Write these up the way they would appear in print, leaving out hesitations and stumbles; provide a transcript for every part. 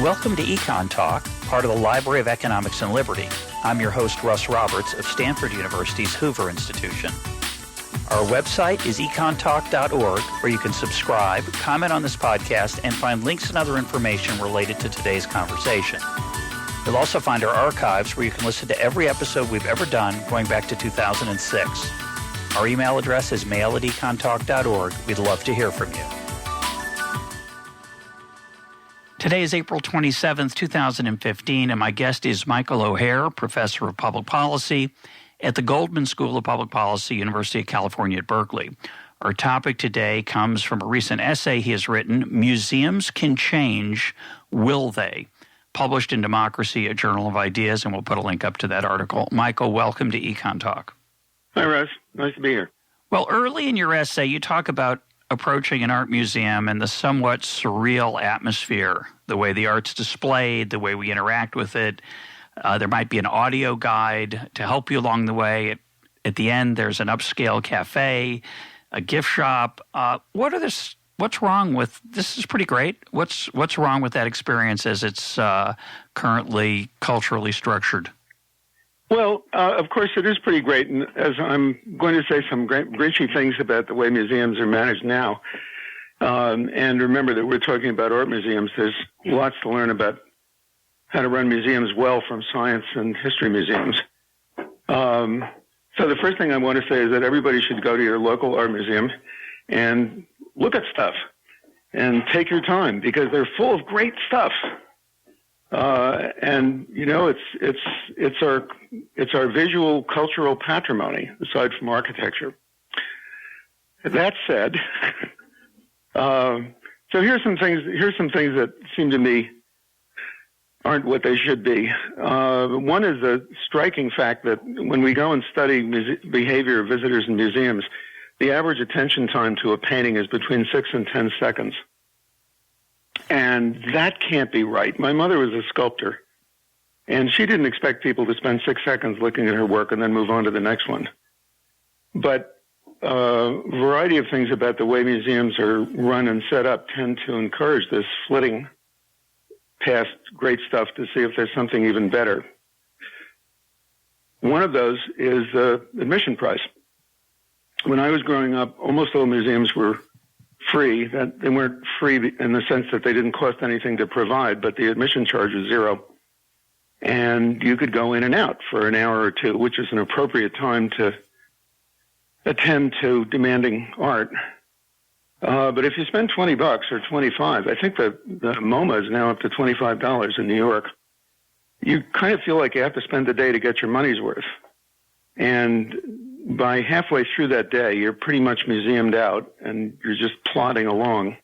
Welcome to EconTalk, part of the Library of Economics and Liberty. I'm your host, Russ Roberts of Stanford University's Hoover Institution. Our website is econtalk.org, where you can subscribe, comment on this podcast, and find links and other information related to today's conversation. You'll also find our archives where you can listen to every episode we've ever done going back to 2006. Our email address is mail@econtalk.org. We'd love to hear from you. Today is April 27th, 2015, and my guest is Michael O'Hare, professor of public policy at the Goldman School of Public Policy, University of California at Berkeley. Our topic today comes from a recent essay he has written, Museums Can Change, Will They? Published in Democracy, a Journal of Ideas, and we'll put a link up to that article. Michael, welcome to EconTalk. Hi, Russ. Nice to be here. Well, early in your essay, you talk about approaching an art museum and the somewhat surreal atmosphere, the way the art's displayed, the way we interact with it. There might be an audio guide to help you along the way. At the end, there's an upscale cafe, a gift shop. What's wrong with this? Is pretty great. What's wrong with that experience as it's currently culturally structured? Well, of course, it is pretty great, and as I'm going to say some great things about the way museums are managed now. And remember that we're talking about art museums. There's lots to learn about how to run museums well from science and history museums. So the first thing I want to say is that everybody should go to your local art museum and look at stuff and take your time, because they're full of great stuff. And you know, it's our visual cultural patrimony, aside from architecture. That said, so here's some things that seem to me aren't what they should be. One is the striking fact that when we go and study behavior of visitors in museums, the average attention time to a painting is between 6 and 10 seconds. And that can't be right. My mother was a sculptor, and she didn't expect people to spend 6 seconds looking at her work and then move on to the next one. But a variety of things about the way museums are run and set up tend to encourage this flitting past great stuff to see if there's something even better. One of those is the admission price. When I was growing up, almost all museums were free. That they weren't free in the sense that they didn't cost anything to provide, but the admission charge was $0. And you could go in and out for an hour or two, which is an appropriate time to attend to demanding art. But if you spend $20 or $25, I think the MoMA is now up to $25 in New York. You kind of feel like you have to spend the day to get your money's worth. And by halfway through that day, you're pretty much museumed out, and you're just plodding along.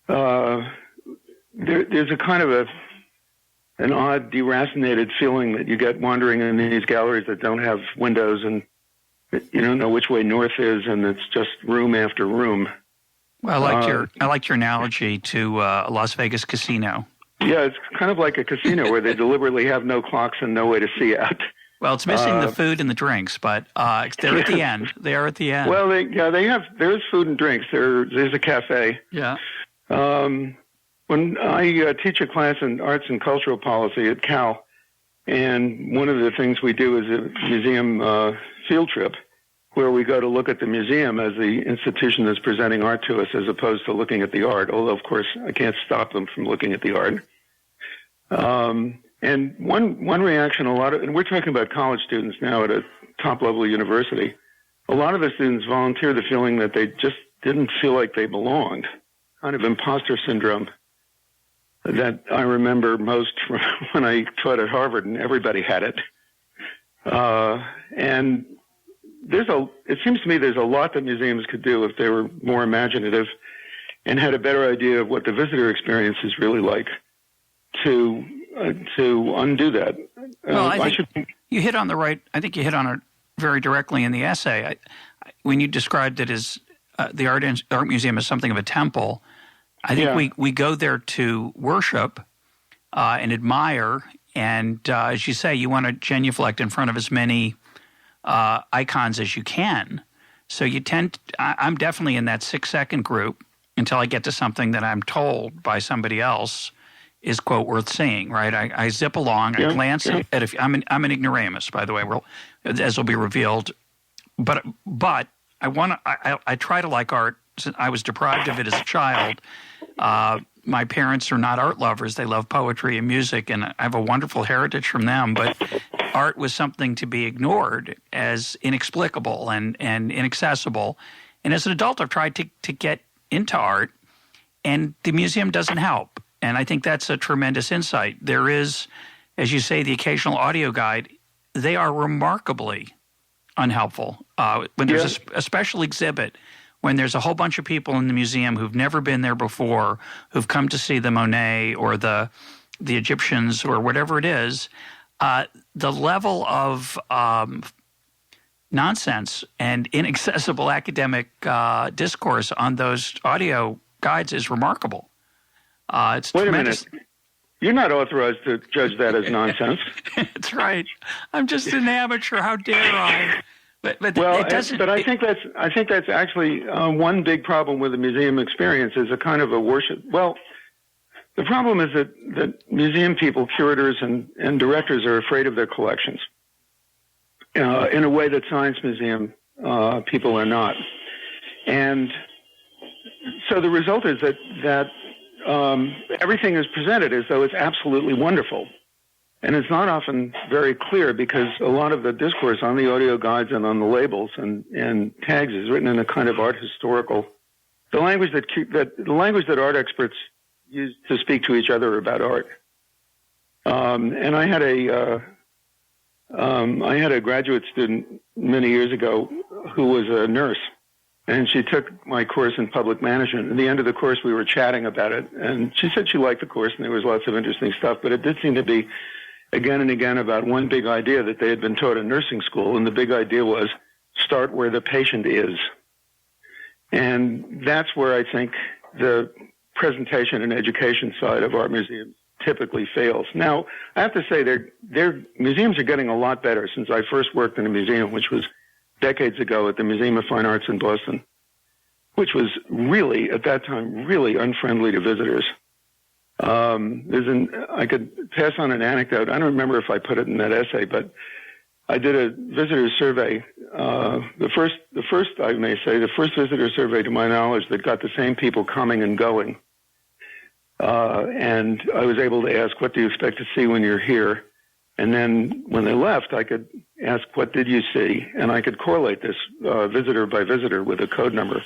There's a kind of an odd, deracinated feeling that you get wandering in these galleries that don't have windows, and you don't know which way north is, and it's just room after room. Well, I liked your analogy to a Las Vegas casino. Yeah, it's kind of like a casino where they deliberately have no clocks and no way to see out. Well, it's missing the food and the drinks, but they're at the end. They are at the end. Well, there's food and drinks. There's a cafe. Yeah. When I teach a class in arts and cultural policy at Cal, and one of the things we do is a museum field trip, where we go to look at the museum as the institution that's presenting art to us, as opposed to looking at the art. Although, of course, I can't stop them from looking at the art. And one reaction, and we're talking about college students now at a top-level university, a lot of the students volunteer the feeling that they just didn't feel like they belonged, kind of imposter syndrome that I remember most from when I taught at Harvard, and everybody had it. And it seems to me there's a lot that museums could do if they were more imaginative and had a better idea of what the visitor experience is really like to undo that. Well, I think you hit on it very directly in the essay. When you described it as the art museum as something of a temple, I think we go there to worship and admire, and as you say, you want to genuflect in front of as many icons as you can. So I'm definitely in that 6-second group until I get to something that I'm told by somebody else is, quote, worth seeing, right? I zip along, I glance at I'm an ignoramus, by the way, as will be revealed. But I try to like art. Since I was deprived of it as a child. My parents are not art lovers. They love poetry and music, and I have a wonderful heritage from them. But art was something to be ignored as inexplicable and inaccessible. And as an adult, I've tried to get into art, and the museum doesn't help. And I think that's a tremendous insight. There is, as you say, the occasional audio guide. They are remarkably unhelpful. When there's a special exhibit, when there's a whole bunch of people in the museum who've never been there before, who've come to see the Monet or the Egyptians or whatever it is, the level of nonsense and inaccessible academic discourse on those audio guides is remarkable. It's Wait tremendous. a minute. You're not authorized to judge that as nonsense. That's right. I'm just an amateur. How dare I? But it doesn't. But I think that's actually one big problem with the museum experience is a kind of a worship. Well, the problem is that museum people, curators, and directors are afraid of their collections in a way that science museum people are not. And so the result is that everything is presented as though it's absolutely wonderful. And it's not often very clear because a lot of the discourse on the audio guides and on the labels and tags is written in a kind of art historical, the language that art experts use to speak to each other about art. And I had a graduate student many years ago who was a nurse, and she took my course in public management. At the end of the course, we were chatting about it, and she said she liked the course and there was lots of interesting stuff, but it did seem to be again and again about one big idea that they had been taught in nursing school, and the big idea was start where the patient is. And that's where I think the presentation and education side of art museums typically fails. Now, I have to say their museums are getting a lot better since I first worked in a museum, which was decades ago at the Museum of Fine Arts in Boston, which was really, at that time, really unfriendly to visitors. I could pass on an anecdote. I don't remember if I put it in that essay, but I did a visitor survey. The first visitor survey to my knowledge that got the same people coming and going. And I was able to ask, what do you expect to see when you're here? And then when they left, I could ask, what did you see? And I could correlate this visitor by visitor with a code number.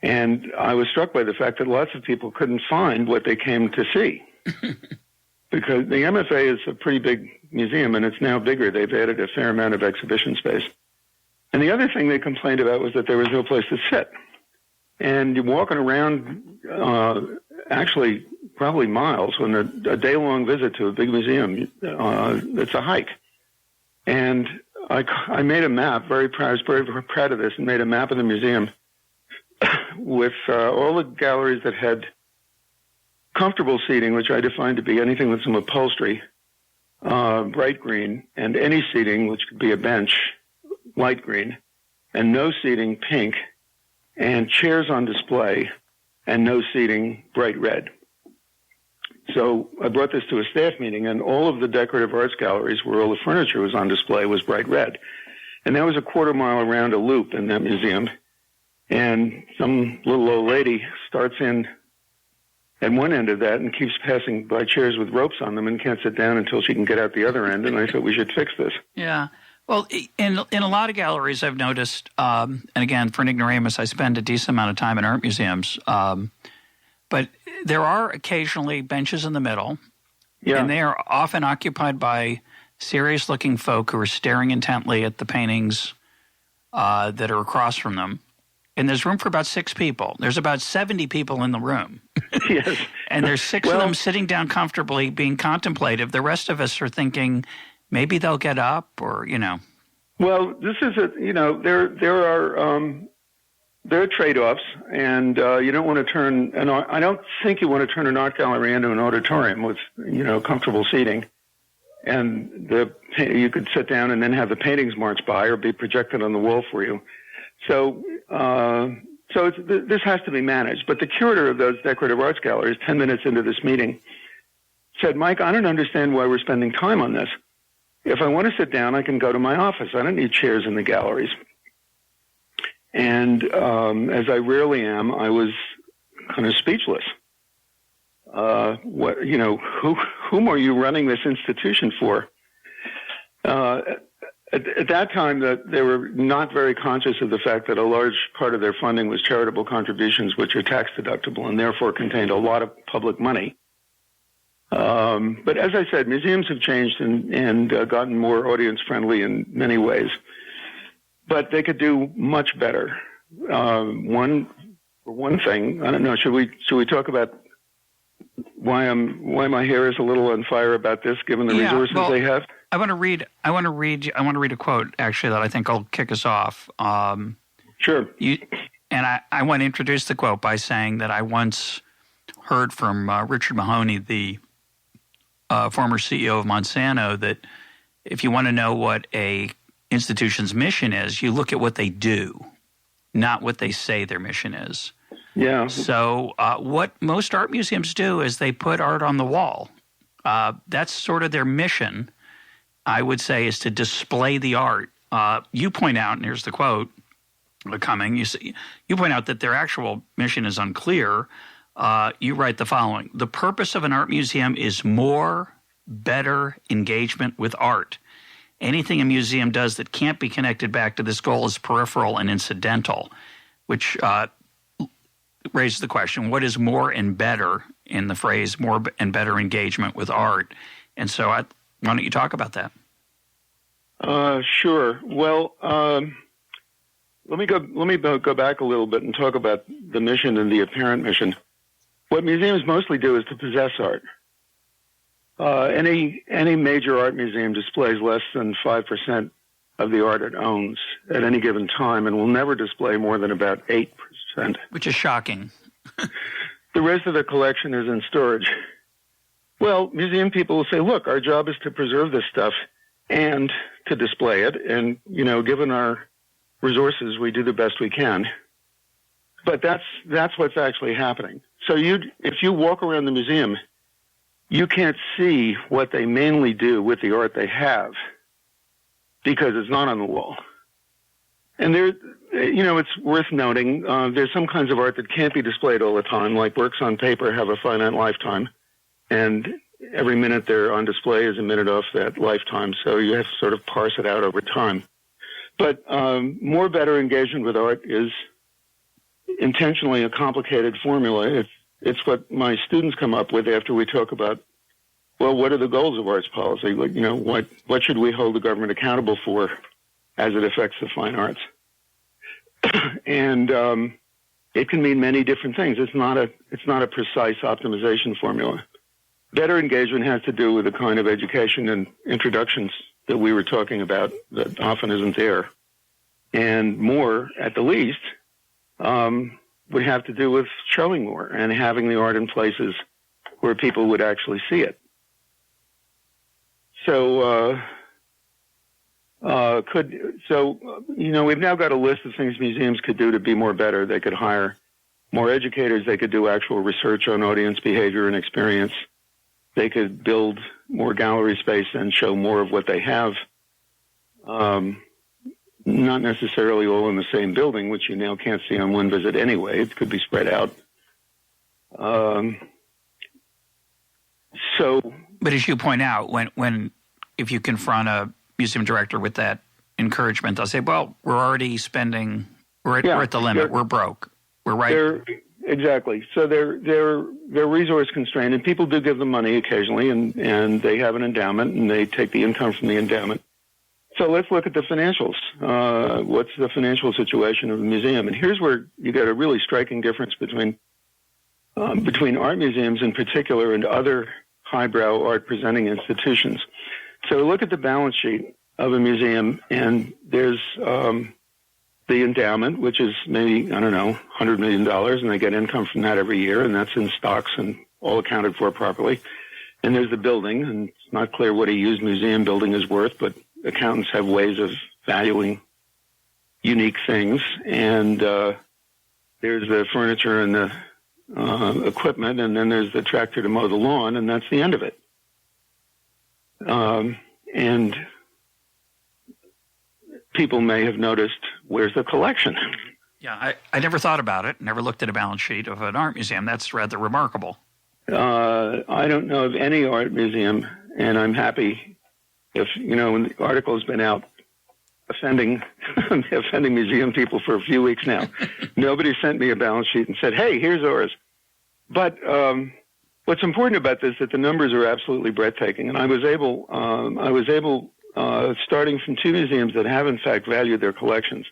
And I was struck by the fact that lots of people couldn't find what they came to see. Because the MFA is a pretty big museum, and it's now bigger. They've added a fair amount of exhibition space. And the other thing they complained about was that there was no place to sit. And you're walking around, actually, probably miles, when a day-long visit to a big museum, it's a hike. And I made a map, I was very proud of this, and made a map of the museum with all the galleries that had comfortable seating, which I defined to be anything with some upholstery, bright green, and any seating, which could be a bench, light green, and no seating, pink, and chairs on display, and no seating, bright red. So I brought this to a staff meeting, and all of the decorative arts galleries where all the furniture was on display was bright red. And that was a quarter mile around a loop in that museum. And some little old lady starts in at one end of that and keeps passing by chairs with ropes on them and can't sit down until she can get out the other end. And I thought we should fix this. Yeah. Well, in a lot of galleries I've noticed, and again, for an ignoramus, I spend a decent amount of time in art museums, but there are occasionally benches in the middle, and they are often occupied by serious-looking folk who are staring intently at the paintings that are across from them. And there's room for about 6 people. There's about 70 people in the room. Yes. And there's 6 of them sitting down comfortably, being contemplative. The rest of us are thinking, maybe they'll get up or, Well, this is there are trade-offs, and you don't want to turn I don't think you want to turn an art gallery into an auditorium with, comfortable seating. And you could sit down and then have the paintings march by or be projected on the wall for you. So this has to be managed. But the curator of those decorative arts galleries, 10 minutes into this meeting, said, Mike, I don't understand why we're spending time on this. If I want to sit down, I can go to my office. I don't need chairs in the galleries. And as I rarely am, I was kind of speechless. Whom are you running this institution for? At that time, they were not very conscious of the fact that a large part of their funding was charitable contributions, which are tax deductible and therefore contained a lot of public money. But as I said, museums have changed and gotten more audience friendly in many ways. But they could do much better. One thing, I don't know. Should we talk about why my hair is a little on fire about this, given the resources they have? I want to read a quote actually that I think will kick us off. Sure. I want to introduce the quote by saying that I once heard from Richard Mahoney, the former CEO of Monsanto, that if you want to know what a institution's mission is, you look at what they do, not what they say their mission is. Yeah. So what most art museums do is they put art on the wall. That's sort of their mission, I would say, is to display the art. You point out, and here's the quote coming, you point out that their actual mission is unclear. You write the following: the purpose of an art museum is more, better engagement with art. Anything a museum does that can't be connected back to this goal is peripheral and incidental, which raises the question, what is more and better in the phrase more and better engagement with art? And so why don't you talk about that? Sure. Well, let me go back a little bit and talk about the mission and the apparent mission. What museums mostly do is to possess art. Any major art museum displays less than 5% of the art it owns at any given time, and will never display more than about 8%. Which is shocking. The rest of the collection is in storage. Well, museum people will say, look, our job is to preserve this stuff and to display it, and, given our resources, we do the best we can. But that's what's actually happening. So if you walk around the museum, you can't see what they mainly do with the art they have because it's not on the wall. And it's worth noting, there's some kinds of art that can't be displayed all the time, like works on paper have a finite lifetime, and every minute they're on display is a minute off that lifetime, so you have to sort of parse it out over time. But more better engagement with art is intentionally a complicated formula. It's what my students come up with after we talk about, well, what are the goals of arts policy? What should we hold the government accountable for as it affects the fine arts? And it can mean many different things. It's not a precise optimization formula. Better engagement has to do with the kind of education and introductions that we were talking about that often isn't there. And more, at the least, would have to do with showing more and having the art in places where people would actually see it. So, we've now got a list of things museums could do to be more better. They could hire more educators. They could do actual research on audience behavior and experience. They could build more gallery space and show more of what they have. Not necessarily all in the same building, which you now can't see on one visit anyway. It could be spread out. But as you point out, if you confront a museum director with that encouragement, they'll say, well, we're already spending, we're at the limit, we're broke. We're right. Exactly. So they're resource constrained, and people do give them money occasionally, and they have an endowment, and they take the income from the endowment. So let's look at the financials. What's the financial situation of the museum? And here's where you get a really striking difference between art museums in particular and other highbrow art presenting institutions. So look at the balance sheet of a museum, and there's the endowment, which is maybe, $100 million, and they get income from that every year, and that's in stocks and all accounted for properly. And there's the building, and it's not clear what a used museum building is worth, but accountants have ways of valuing unique things. And there's the furniture and equipment, and then there's the tractor to mow the lawn, and that's the end of it. And people may have noticed, where's the collection? Yeah, I never thought about it, never looked at a balance sheet of an art museum. That's rather remarkable. I don't know of any art museum, and I'm happy if, when the article's been out offending museum people for a few weeks now. Nobody sent me a balance sheet and said, hey, here's ours. But what's important about this is that the numbers are absolutely breathtaking. And I was able, starting from two museums that have, in fact, valued their collections.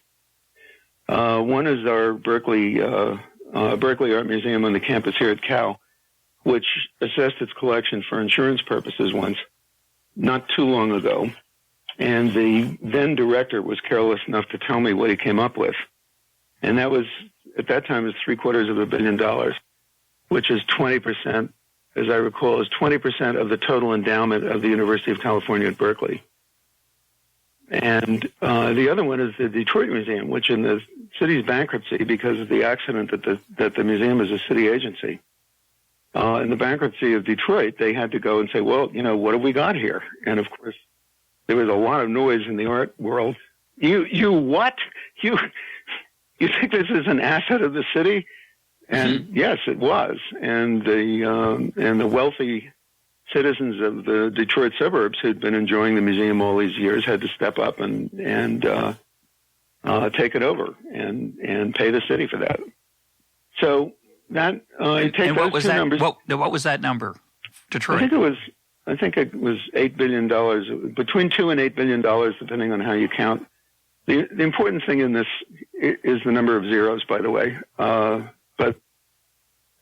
One is our Berkeley Art Museum on the campus here at Cal, which assessed its collection for insurance purposes once, not too long ago. And the then director was careless enough to tell me what he came up with. And that was, at that time, it was $750 million, which is 20%, as I recall, is 20% of the total endowment of the University of California at Berkeley. And the other one is the Detroit Museum, which in the city's bankruptcy, because of the accident that the museum is a city agency, in the bankruptcy of Detroit, they had to go and say, well, what have we got here? And of course, there was a lot of noise in the art world. You what? You think this is an asset of the city? And yes, it was. And the wealthy citizens of the Detroit suburbs who'd been enjoying the museum all these years had to step up and take it over and pay the city for that. So that take what was two that? numbers. What was that number? Detroit. I think it was $8 billion, between $2 and $8 billion, depending on how you count. The important thing in this is the number of zeros, by the way. But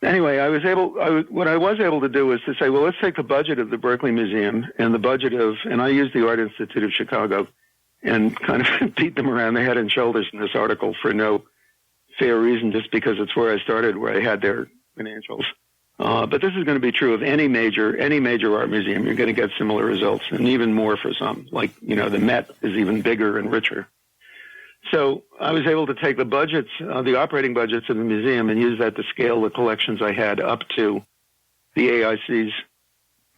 anyway, what I was able to do was to say, well, let's take the budget of the Berkeley Museum and the budget and I used the Art Institute of Chicago and kind of beat them around the head and shoulders in this article for no fair reason, just because it's where I started, where I had their financials. But this is going to be true of any major art museum. You're going to get similar results, and even more for some. Like, the Met is even bigger and richer. So I was able to take the budgets, the operating budgets of the museum, and use that to scale the collections I had up to the AIC's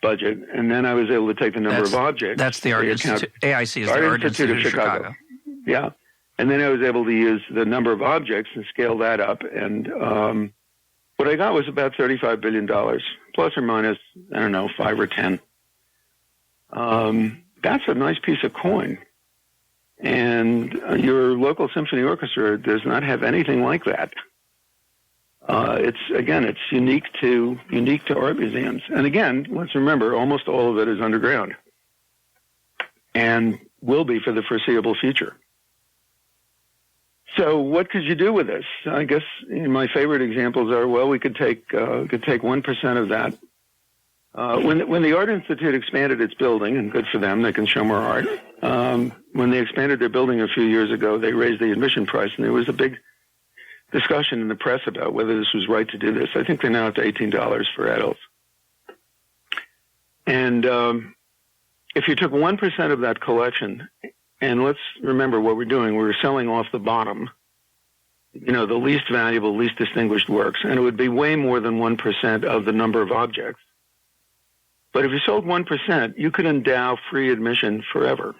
budget. And then I was able to take the number of objects. That's the Art Institute. AIC is the Art Institute of Chicago. Yeah. And then I was able to use the number of objects and scale that up. And what I got was about $35 billion, plus or minus, 5 or 10. That's a nice piece of coin. And your local symphony orchestra does not have anything like that. It's unique to art museums. And again, let's remember, almost all of it is underground and will be for the foreseeable future. So what could you do with this? I guess my favorite examples are, well, we could take 1% of that. When the Art Institute expanded its building, and good for them, they can show more art. When they expanded their building a few years ago, they raised the admission price, and there was a big discussion in the press about whether this was right to do this. I think they're now up to $18 for adults. And if you took 1% of that collection, and let's remember what we're doing, we're selling off the bottom, the least valuable, least distinguished works, and it would be way more than 1% of the number of objects. But if you sold 1%, you could endow free admission forever.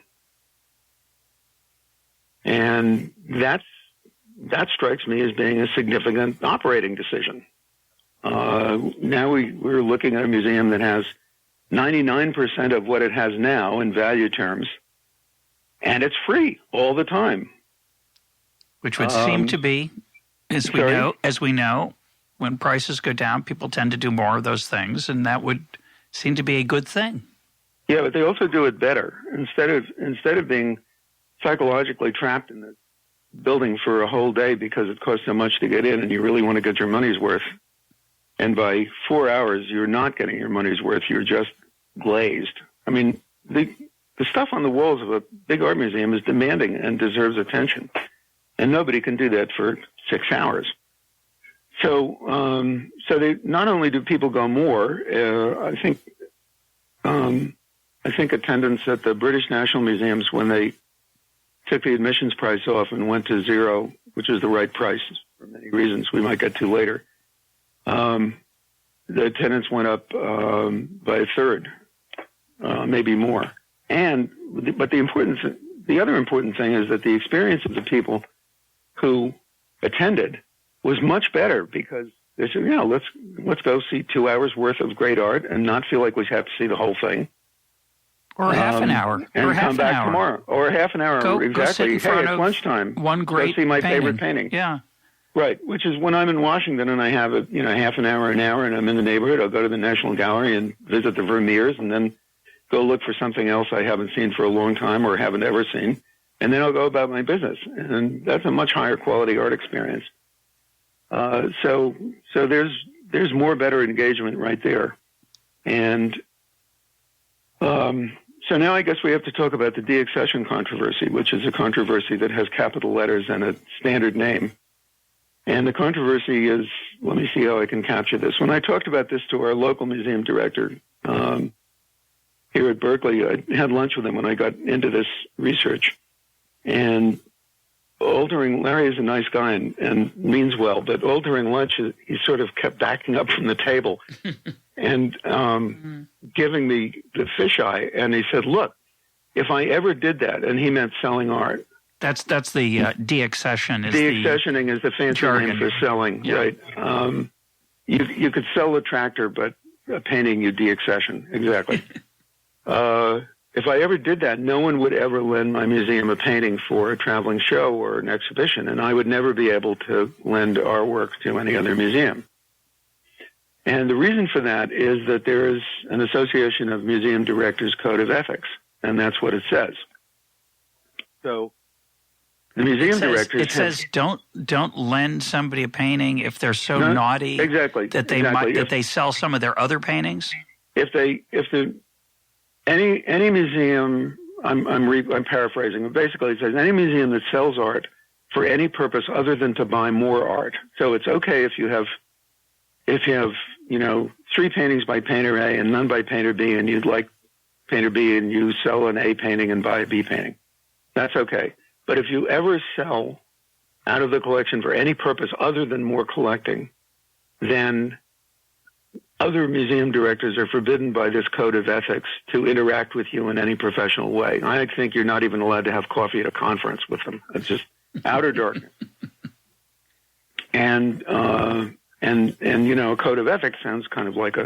And that strikes me as being a significant operating decision. Now we're looking at a museum that has 99% of what it has now in value terms, and it's free all the time. Which would seem to be, as we know, when prices go down, people tend to do more of those things, and that would seem to be a good thing. Yeah, but they also do it better. Instead of being psychologically trapped in the building for a whole day because it costs so much to get in and you really want to get your money's worth, and by 4 hours you're not getting your money's worth, you're just glazed. I mean, the stuff on the walls of a big art museum is demanding and deserves attention, and nobody can do that for 6 hours. So they not only do people go more. I think attendance at the British National Museums, when they took the admissions price off and went to zero, which is the right price for many reasons we might get to later, the attendance went up by a third, maybe more. But the other important thing is that the experience of the people who attended was much better because they said, let's go see 2 hours worth of great art and not feel like we have to see the whole thing. Or half an hour. And or half come back an hour. tomorrow. Or half an hour, go exactly. Sit in front it's of lunchtime. One great go see my painting. favorite painting. Yeah. Right, which is when I'm in Washington and I have half an hour, and I'm in the neighborhood, I'll go to the National Gallery and visit the Vermeers and then go look for something else I haven't seen for a long time or haven't ever seen. And then I'll go about my business. And that's a much higher quality art experience. So there's more better engagement right there. And so now I guess we have to talk about the D Accession Controversy, which is a controversy that has capital letters and a standard name. And the controversy is, let me see how I can capture this. When I talked about this to our local museum director here at Berkeley, I had lunch with him when I got into this research. And Larry is a nice guy and means well, but all during lunch, he sort of kept backing up from the table and giving me the fisheye. And he said, look, if I ever did that, and he meant selling art. That's the de-accession. De-accessioning is the fancy jargon. name for selling, yeah. Right? You could sell a tractor, but a painting you de-accession, exactly. If I ever did that, no one would ever lend my museum a painting for a traveling show or an exhibition, and I would never be able to lend our work to any other museum. And the reason for that is that there is an Association of Museum Directors Code of Ethics, and that's what it says. So the museum directors says don't lend somebody a painting if they're so naughty that they sell some of their other paintings. Any museum, I'm paraphrasing, but basically it says any museum that sells art for any purpose other than to buy more art. So it's okay if you have 3 paintings by painter A and none by painter B, and you'd like painter B and you sell an A painting and buy a B painting. That's okay. But if you ever sell out of the collection for any purpose other than more collecting, then other museum directors are forbidden by this code of ethics to interact with you in any professional way. I think you're not even allowed to have coffee at a conference with them. It's just outer darkness. And a code of ethics sounds kind of like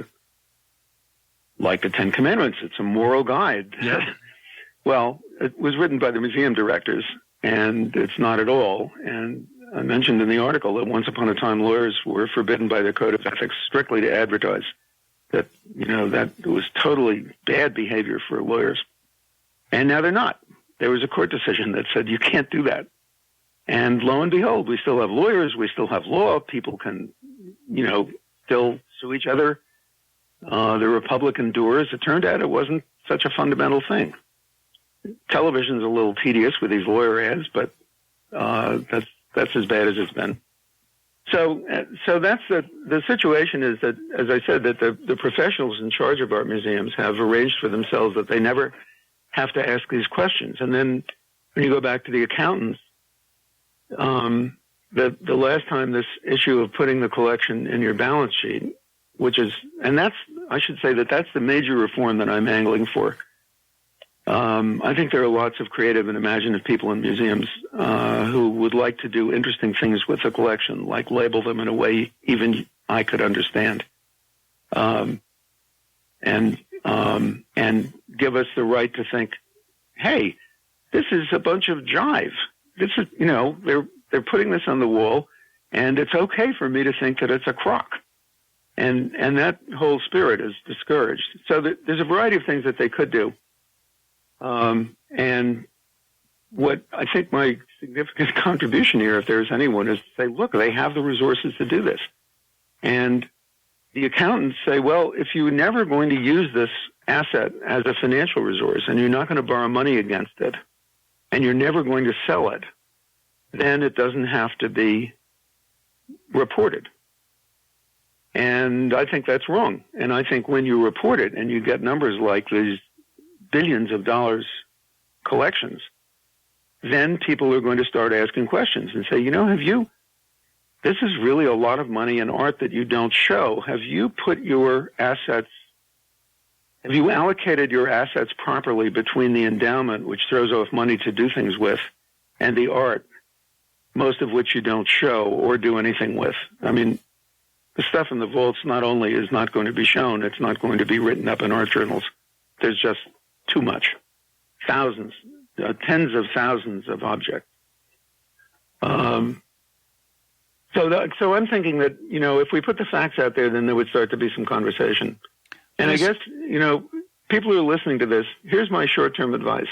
the Ten Commandments. It's a moral guide. Yeah. Well, it was written by the museum directors, and it's not at all. And I mentioned in the article that once upon a time lawyers were forbidden by the code of ethics strictly to advertise. That was totally bad behavior for lawyers. And now they're not. There was a court decision that said you can't do that. And lo and behold, we still have lawyers, we still have law, people can, still sue each other. The Republic endures. It turned out it wasn't such a fundamental thing. Television's a little tedious with these lawyer ads, but that's as bad as it's been. So that's the situation is that, as I said, that the professionals in charge of art museums have arranged for themselves that they never have to ask these questions. And then when you go back to the accountants, the last time this issue of putting the collection in your balance sheet, I should say that's the major reform that I'm angling for. I think there are lots of creative and imaginative people in museums who would like to do interesting things with the collection, like label them in a way even I could understand, and give us the right to think, hey, this is a bunch of jive. This is, they're putting this on the wall, and it's okay for me to think that it's a crock. And that whole spirit is discouraged. So there's a variety of things that they could do. And what I think my significant contribution here, if there's anyone, is to say, look, they have the resources to do this. And the accountants say, well, if you're never going to use this asset as a financial resource and you're not going to borrow money against it and you're never going to sell it, then it doesn't have to be reported. And I think that's wrong. And I think when you report it and you get numbers like these billions of dollars collections, then people are going to start asking questions and say, this is really a lot of money in art that you don't show. Have you put your assets, have you allocated your assets properly between the endowment, which throws off money to do things with, and the art, most of which you don't show or do anything with? I mean, the stuff in the vaults not only is not going to be shown, it's not going to be written up in art journals. There's just too much. Thousands, tens of thousands of objects. So I'm thinking that, if we put the facts out there, then there would start to be some conversation. And I guess, people who are listening to this, here's my short-term advice.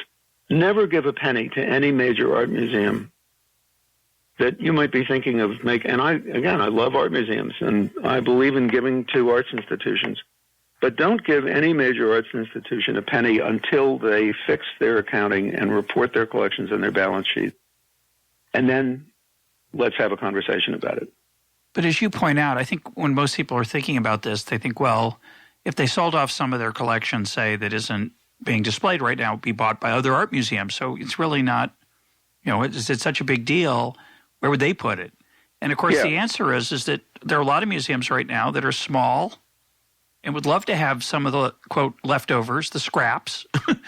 Never give a penny to any major art museum that you might be thinking of making. And I love art museums, and I believe in giving to arts institutions. But don't give any major arts institution a penny until they fix their accounting and report their collections and their balance sheet. And then let's have a conversation about it. But as you point out, I think when most people are thinking about this, they think, well, if they sold off some of their collection, say, that isn't being displayed right now, it would be bought by other art museums. So it's really not, is it such a big deal? Where would they put it? And, of course, the answer is that there are a lot of museums right now that are small and would love to have some of the, quote, leftovers, the scraps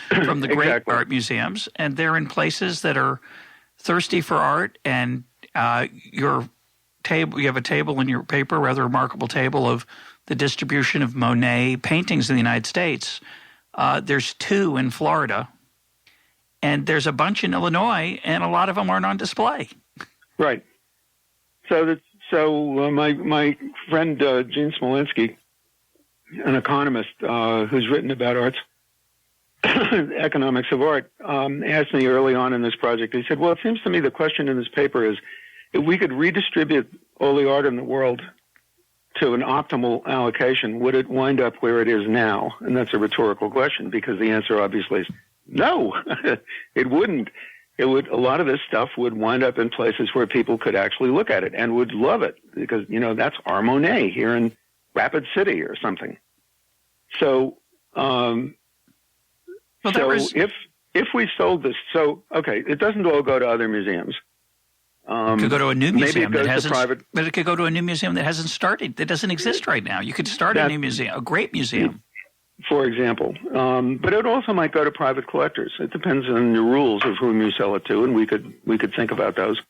from the great art museums. And they're in places that are thirsty for art, and you have a table in your paper, a rather remarkable table of the distribution of Monet paintings in the United States. There's 2 in Florida, and there's a bunch in Illinois, and a lot of them aren't on display. Right. So my friend Gene Smolinski, an economist who's written about arts, economics of art, asked me early on in this project. He said, well, it seems to me the question in this paper is, if we could redistribute all the art in the world to an optimal allocation, would it wind up where it is now? And that's a rhetorical question, because the answer obviously is no, it wouldn't. A lot of this stuff would wind up in places where people could actually look at it and would love it, because, that's our Monet here in Rapid City or something. So, if we sold this, it doesn't all go to other museums. It could go to a new museum that hasn't, but it could go to a new museum that hasn't started, that doesn't exist right now. You could start a new museum, a great museum, for example. But it also might go to private collectors. It depends on the rules of whom you sell it to, and we could think about those.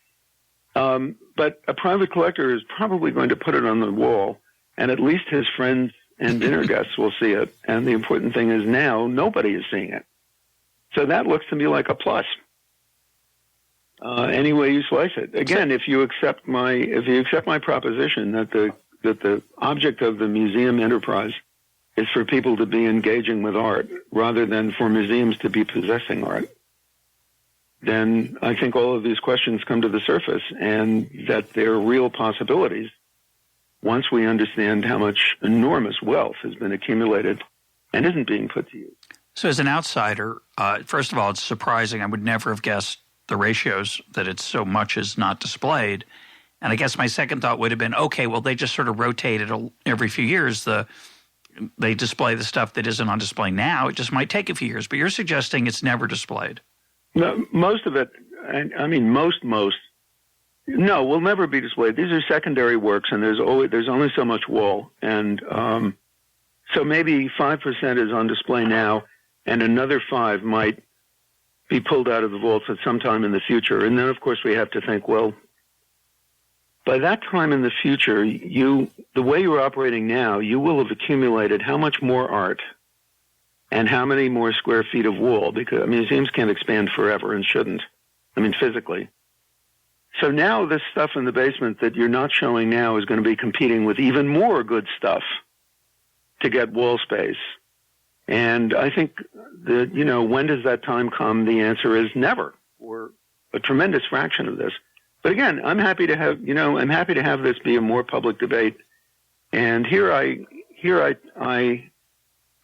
But a private collector is probably going to put it on the wall, and at least his friends and dinner guests will see it. And the important thing is now nobody is seeing it. So that looks to me like a plus. Any way you slice it. Again, if you accept my proposition that the object of the museum enterprise is for people to be engaging with art rather than for museums to be possessing art, then I think all of these questions come to the surface, and that they're real possibilities once we understand how much enormous wealth has been accumulated and isn't being put to use. So as an outsider, first of all, it's surprising. I would never have guessed the ratios that it's so much is not displayed. And I guess my second thought would have been, okay, well, they just sort of rotate it every few years. They display the stuff that isn't on display now. It just might take a few years. But you're suggesting it's never displayed. No, most of it, no, will never be displayed. These are secondary works, and there's only so much wall. And so maybe 5% is on display now, and another 5 might be pulled out of the vaults at some time in the future. And then, of course, we have to think, well, by that time in the future, the way you're operating now, you will have accumulated how much more art and how many more square feet of wall, because museums can't expand forever and shouldn't, physically. So now this stuff in the basement that you're not showing now is going to be competing with even more good stuff to get wall space. And I think that, when does that time come? The answer is never, or a tremendous fraction of this. But again, I'm happy to have this be a more public debate. And here I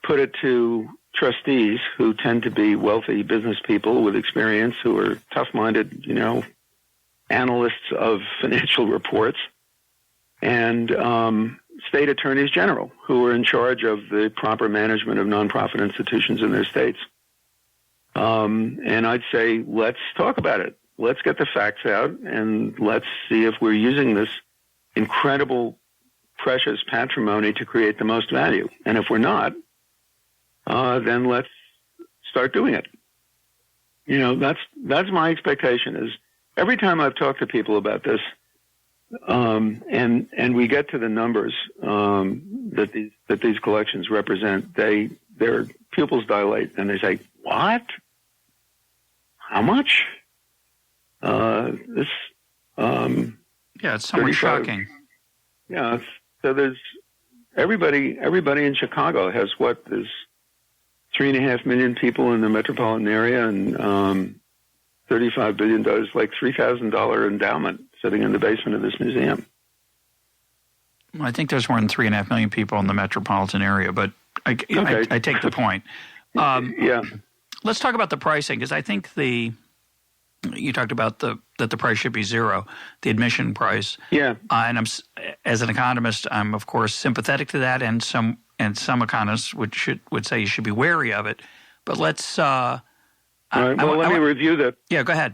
put it to trustees who tend to be wealthy business people with experience, who are tough-minded, analysts of financial reports, and state attorneys general who are in charge of the proper management of nonprofit institutions in their states. And I'd say, let's talk about it. Let's get the facts out, and let's see if we're using this incredible, precious patrimony to create the most value. And if we're not, then let's start doing it. That's my expectation. Is every time I've talked to people about this, and we get to the numbers that these collections represent, their pupils dilate and they say, "What? How much?" It's somewhat shocking. Yeah. So there's everybody in Chicago has there's 3.5 million people in the metropolitan area, and $35 billion, like $3,000 endowment sitting in the basement of this museum. Well, I think there's more than 3.5 million people in the metropolitan area, but I take the point. Yeah. Let's talk about the pricing, because I think you talked about that the price should be zero, the admission price. Yeah. And as an economist, I'm of course sympathetic to that, and some economists would say you should be wary of it. But let's. Let me review that. Yeah, go ahead.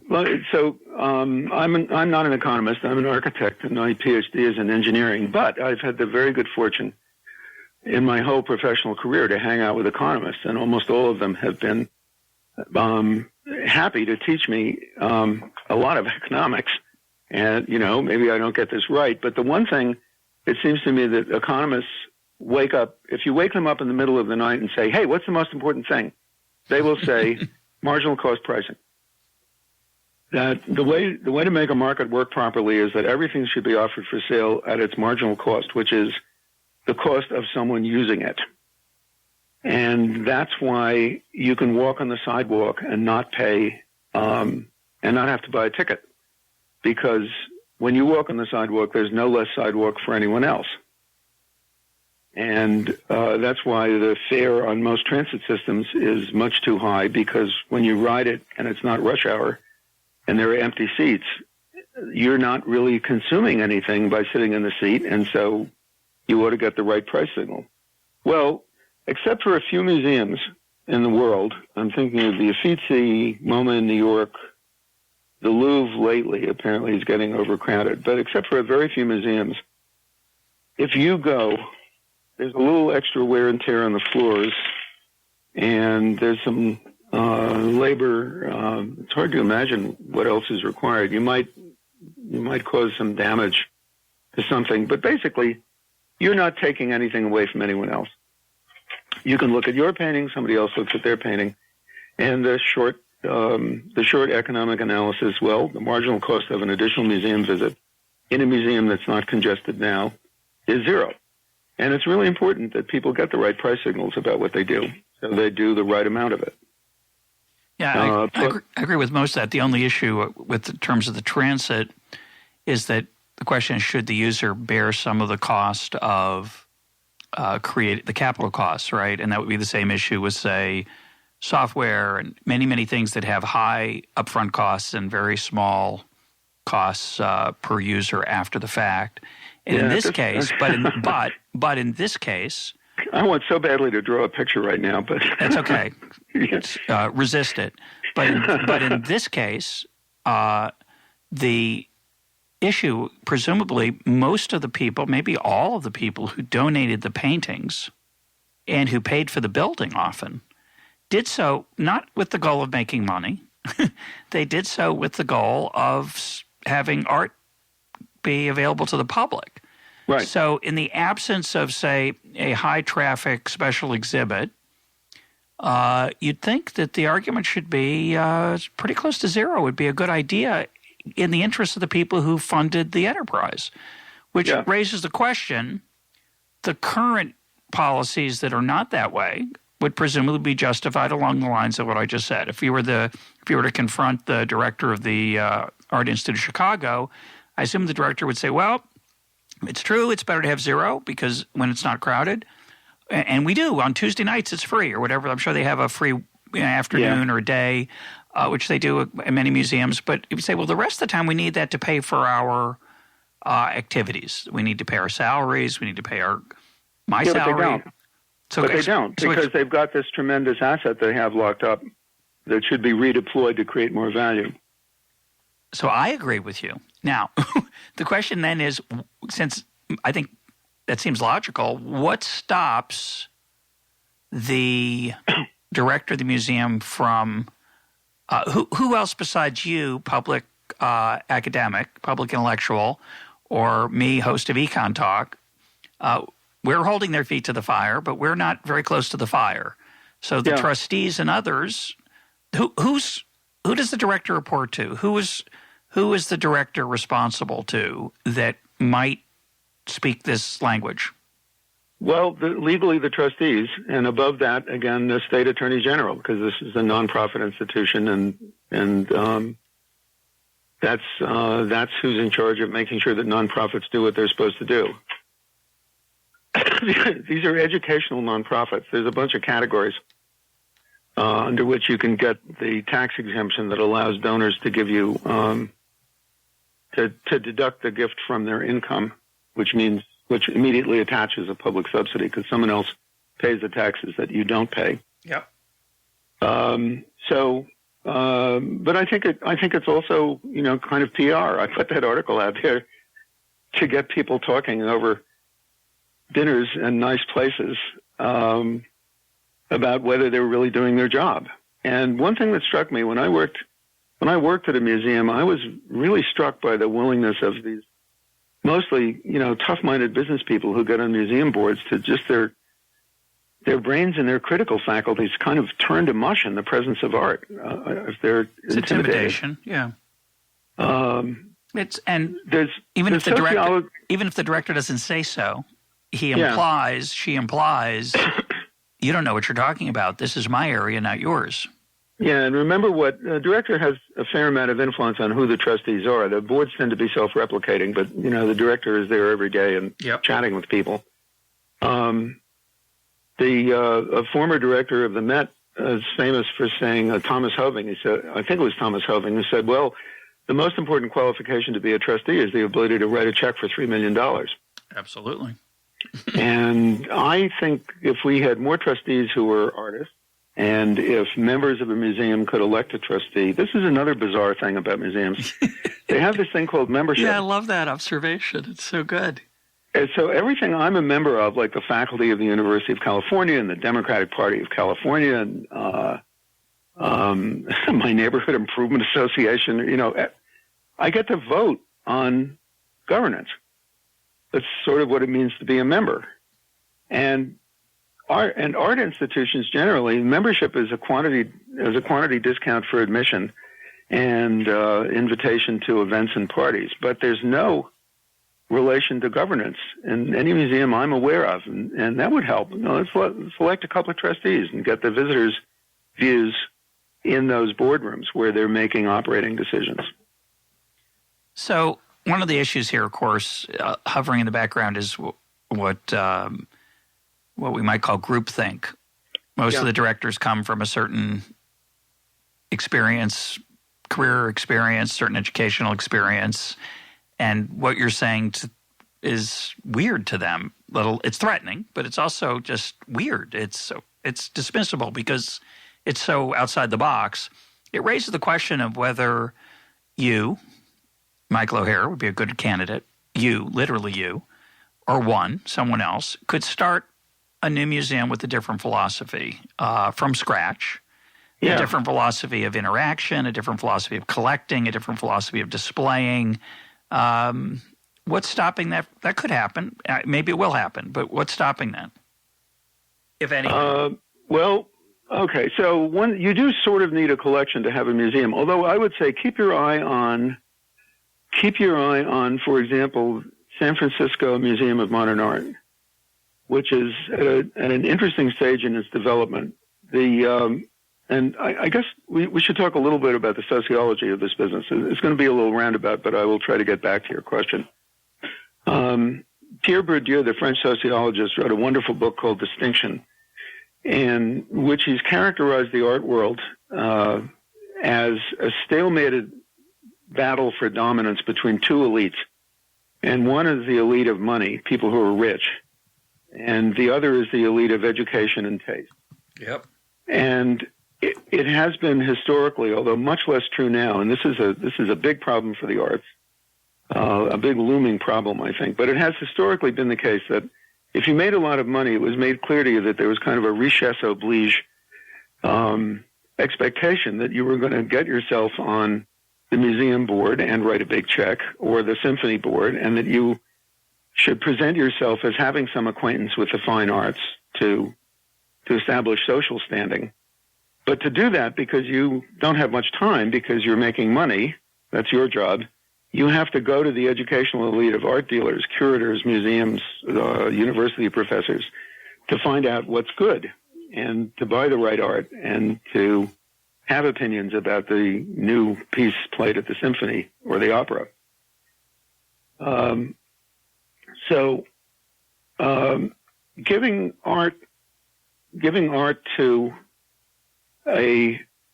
Well, so I'm not an economist. I'm an architect, and my PhD is in engineering. But I've had the very good fortune in my whole professional career to hang out with economists, and almost all of them have been happy to teach me a lot of economics. And maybe I don't get this right, but the one thing it seems to me that economists wake up, if you wake them up in the middle of the night and say, "Hey, what's the most important thing?" They will say marginal cost pricing. That the way to make a market work properly is that everything should be offered for sale at its marginal cost, which is the cost of someone using it. And that's why you can walk on the sidewalk and not pay, and not have to buy a ticket. Because when you walk on the sidewalk, there's no less sidewalk for anyone else. And that's why the fare on most transit systems is much too high, because when you ride it and it's not rush hour and there are empty seats, you're not really consuming anything by sitting in the seat, and so you ought to get the right price signal. Well, except for a few museums in the world, I'm thinking of the Uffizi, MoMA in New York, the Louvre lately apparently is getting overcrowded, but except for a very few museums, if you go, there's a little extra wear and tear on the floors, and there's some labor. It's hard to imagine what else is required. You might cause some damage to something, but basically, you're not taking anything away from anyone else. You can look at your painting, somebody else looks at their painting, and the short economic analysis, well, the marginal cost of an additional museum visit in a museum that's not congested now is zero. And it's really important that people get the right price signals about what they do, so they do the right amount of it. Yeah, I agree with most of that. The only issue with the terms of the transit is that the question is, should the user bear some of the cost of the capital costs, right? And that would be the same issue with, say, software and many, many things that have high upfront costs and very small costs per user after the fact. And in this case, but in this case, I want so badly to draw a picture right now, but that's okay. Resist it. But in this case, the issue, presumably, most of the people, maybe all of the people who donated the paintings and who paid for the building often, did so not with the goal of making money. They did so with the goal of having art be available to the public. Right. So in the absence of, say, a high-traffic special exhibit, you'd think that the argument should be pretty close to zero. Would be a good idea in the interest of the people who funded the enterprise, which raises the question, the current policies that are not that way would presumably be justified along the lines of what I just said. If you were to confront the director of the Art Institute of Chicago, I assume the director would say, well, it's true, it's better to have zero because when it's not crowded, and we do, on Tuesday nights it's free or whatever. I'm sure they have a free afternoon or day, which they do in many museums. But if you say, well, the rest of the time we need that to pay for our activities. We need to pay our salaries. We need to pay my salary. But they don't. But they don't, because they've got this tremendous asset they have locked up that should be redeployed to create more value. So I agree with you. Now, the question then is, since I think that seems logical, what stops the director of the museum from who else besides you, public academic, public intellectual, or me, host of EconTalk, we're holding their feet to the fire, but we're not very close to the fire. So the trustees and others, who does the director report to? Who is the director responsible to that might speak this language? Well, legally the trustees, and above that, again, the state attorney general, because this is a nonprofit institution, and that's who's in charge of making sure that nonprofits do what they're supposed to do. These are educational nonprofits. There's a bunch of categories under which you can get the tax exemption that allows donors to give you to deduct the gift from their income, which immediately attaches a public subsidy because someone else pays the taxes that you don't pay. Yep. But I think it's also, kind of PR. I put that article out there to get people talking over dinners and nice places about whether they were really doing their job. And one thing that struck me when I worked at a museum, I was really struck by the willingness of these mostly, tough-minded business people who get on museum boards to just their brains and their critical faculties kind of turn to mush in the presence of art. If they're it's intimidation, yeah. Even if the director doesn't say so, she implies, you don't know what you're talking about. This is my area, not yours. Yeah, and remember what the director has a fair amount of influence on who the trustees are. The boards tend to be self-replicating, but the director is there every day and chatting with people. A former director of the Met is famous for saying, Thomas Hoving, he said, I think it was Thomas Hoving, who said, well, the most important qualification to be a trustee is the ability to write a check for $3 million. Absolutely. And I think if we had more trustees who were artists, and if members of a museum could elect a trustee, this is another bizarre thing about museums. They have this thing called membership. Yeah, I love that observation. It's so good. And so everything I'm a member of, like the faculty of the University of California and the Democratic Party of California and my Neighborhood Improvement Association, I get to vote on governance. That's sort of what it means to be a member. And art institutions generally, membership is a quantity discount for admission and invitation to events and parties. But there's no relation to governance in any museum I'm aware of, and that would help. Let's select a couple of trustees and get the visitors' views in those boardrooms where they're making operating decisions. So one of the issues here, of course, hovering in the background is what we might call groupthink. Most of the directors come from a certain experience, career experience, certain educational experience, and what you're saying is weird to them. It's threatening, but it's also just weird. It's dismissible because it's so outside the box. It raises the question of whether you, Michael O'Hare, would be a good candidate, you, literally you, or someone else, could start a new museum with a different philosophy from scratch, a different philosophy of interaction, a different philosophy of collecting, a different philosophy of displaying. What's stopping that? That could happen. Maybe it will happen, but what's stopping that, if anything? Well, okay. So you do sort of need a collection to have a museum, although I would say keep your eye on, for example, San Francisco Museum of Modern Art, which is at an interesting stage in its development. And I guess we should talk a little bit about the sociology of this business. It's going to be a little roundabout, but I will try to get back to your question. Pierre Bourdieu, the French sociologist, wrote a wonderful book called Distinction, in which he's characterized the art world as a stalemated battle for dominance between two elites. And one is the elite of money, people who are rich, and the other is the elite of education and taste. Yep. And it has been historically, although much less true now, and this is a big problem for the arts, a big looming problem, I think. But it has historically been the case that if you made a lot of money, it was made clear to you that there was kind of a richesse oblige expectation that you were going to get yourself on the museum board and write a big check, or the symphony board, and that you should present yourself as having some acquaintance with the fine arts to establish social standing. But to do that, because you don't have much time, because you're making money, that's your job, you have to go to the educational elite of art dealers, curators, museums, university professors, to find out what's good and to buy the right art and to have opinions about the new piece played at the symphony or the opera. So giving art to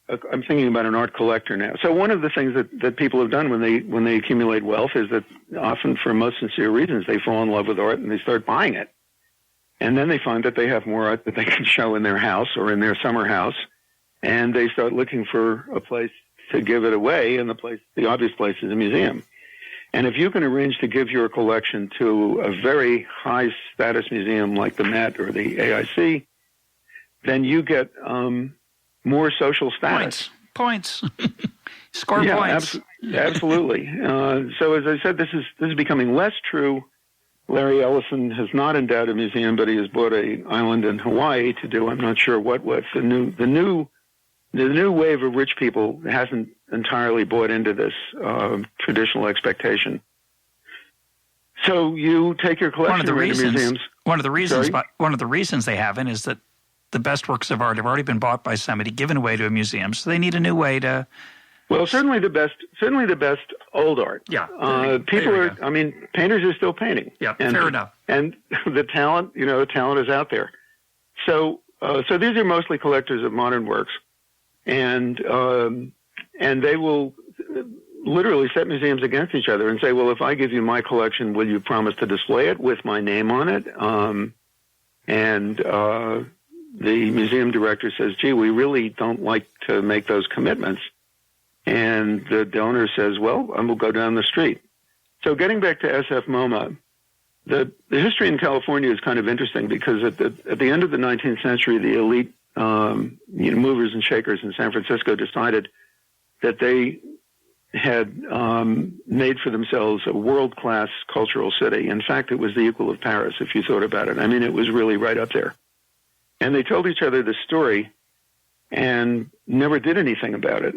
I'm thinking about an art collector now. So one of the things that people have done when they accumulate wealth is that often, for most sincere reasons, they fall in love with art and they start buying it. And then they find that they have more art that they can show in their house or in their summer house, and they start looking for a place to give it away, and the obvious place is a museum. And if you can arrange to give your collection to a very high-status museum like the Met or the AIC, then you get more social status. Points. Score yeah, points. Absolutely. So as I said, this is becoming less true. Larry Ellison has not endowed a museum, but he has bought an island in Hawaii to do, I'm not sure what. The new wave of rich people hasn't entirely bought into this traditional expectation. So you take your collection to museums. One of the reasons they haven't is that the best works of art have already been bought by somebody, given away to a museum, so they need a new way to. Well, certainly the best old art. Yeah, painters are still painting. Yeah, fair enough. And the talent is out there. So these are mostly collectors of modern works, and they will literally set museums against each other and say, well, if I give you my collection, will you promise to display it with my name on it? The museum director says, gee, we really don't like to make those commitments. And the donor says, well, I will go down the street. So getting back to SF MoMA, the history in California is kind of interesting because at the end of the 19th century, the elite movers and shakers in San Francisco decided that they had made for themselves a world-class cultural city. In fact, it was the equal of Paris, if you thought about it. I mean, it was really right up there. And they told each other this story and never did anything about it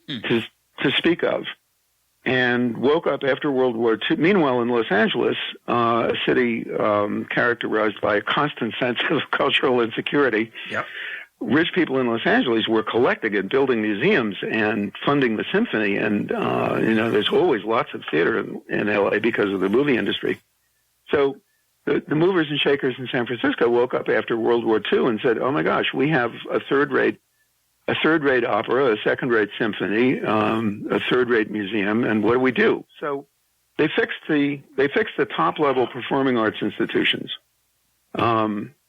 to speak of, and woke up after World War II. Meanwhile, in Los Angeles, a city characterized by a constant sense of cultural insecurity, yep. Rich people in Los Angeles were collecting and building museums and funding the symphony. And, there's always lots of theater in L.A. because of the movie industry. So the movers and shakers in San Francisco woke up after World War II and said, oh, my gosh, we have a third-rate opera, a second-rate symphony, a third-rate museum, and what do we do? So they fixed the top-level performing arts institutions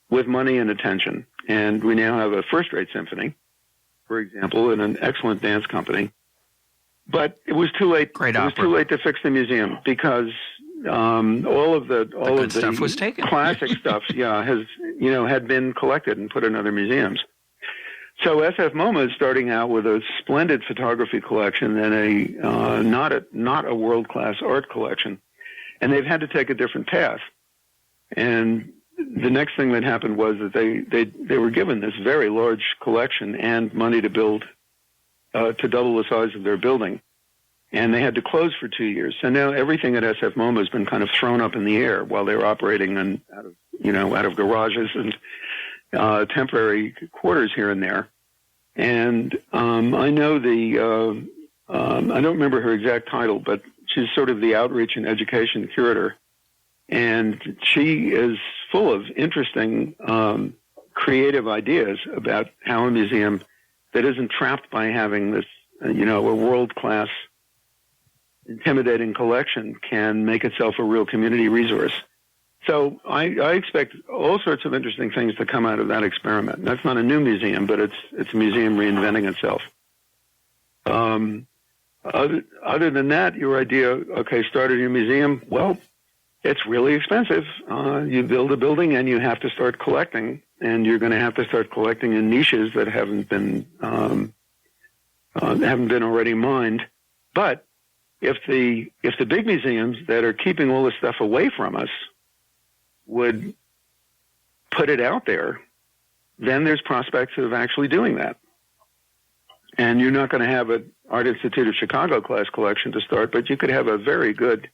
with money and attention. And we now have a first-rate symphony, for example, and an excellent dance company. But it was too late. Great opera. It was too late to fix the museum because all of the stuff was taken. Classic stuff, had been collected and put in other museums. So SF MoMA is starting out with a splendid photography collection and not a world-class art collection, and they've had to take a different path. And the next thing that happened was that they were given this very large collection and money to build to double the size of their building, and they had to close for 2 years. So now everything at SF MoMA has been kind of thrown up in the air while they were operating out of garages and temporary quarters here and there. And I know I don't remember her exact title, but she's sort of the outreach and education curator. And she is full of interesting, creative ideas about how a museum that isn't trapped by having this, a world-class, intimidating collection can make itself a real community resource. So I expect all sorts of interesting things to come out of that experiment. That's not a new museum, but it's a museum reinventing itself. Other than that, your idea, okay, start a new museum, well, it's really expensive. You build a building and you have to start collecting, and you're going to have to start collecting in niches that haven't been already mined. But if the big museums that are keeping all this stuff away from us would put it out there, then there's prospects of actually doing that. And you're not going to have an Art Institute of Chicago class collection to start, but you could have a very good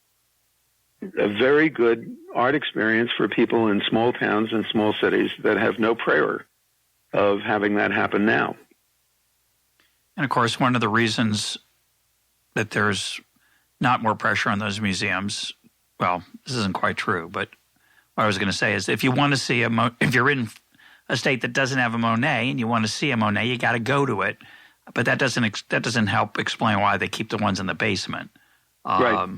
art experience for people in small towns and small cities that have no prayer of having that happen now. And of course, one of the reasons that there's not more pressure on those museums, well, this isn't quite true, but what I was going to say is if you want to see if you're in a state that doesn't have a Monet and you want to see a Monet, you got to go to it. But that doesn't help explain why they keep the ones in the basement. Right.